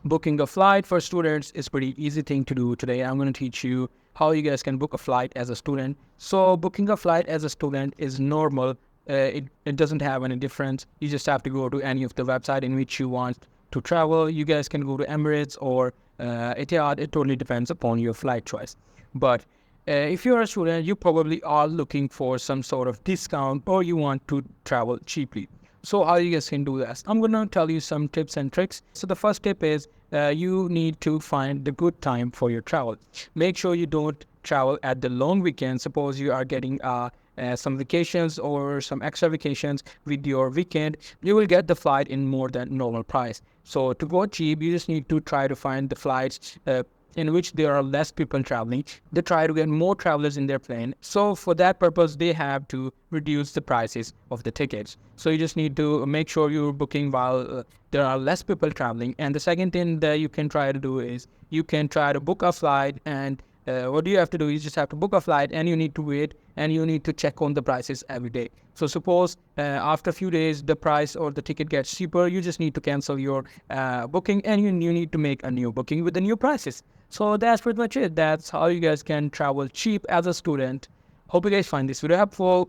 Booking a flight for students is pretty easy thing to do. Today I'm going to teach you how you guys can book a flight as a student. So booking a flight as a student is normal. It doesn't have any difference. You just have to go to any of the website in which you want to travel. You guys can go to Emirates or Etihad. It totally depends upon your flight choice. But if you're a student, you probably are looking for some sort of discount or you want to travel cheaply. So how you guys can do this? I'm going to tell you some tips and tricks. So the first tip is you need to find the good time for your travel. Make sure you don't travel at the long weekend. Suppose you are getting some vacations or some extra vacations with your weekend, you will get the flight in more than normal price. So to go cheap, you just need to try to find the flights in which there are less people traveling. They try to get more travelers in their plane. So for that purpose, they have to reduce the prices of the tickets. So you just need to make sure you're booking while there are less people traveling. And the second thing that you can try to do is you can try to book a flight, and what do you have to do? You just have to book a flight and you need to wait and you need to check on the prices every day. So suppose after a few days, the price or the ticket gets cheaper, you just need to cancel your booking and you need to make a new booking with the new prices. So that's pretty much it. That's how you guys can travel cheap as a student. Hope you guys find this video helpful.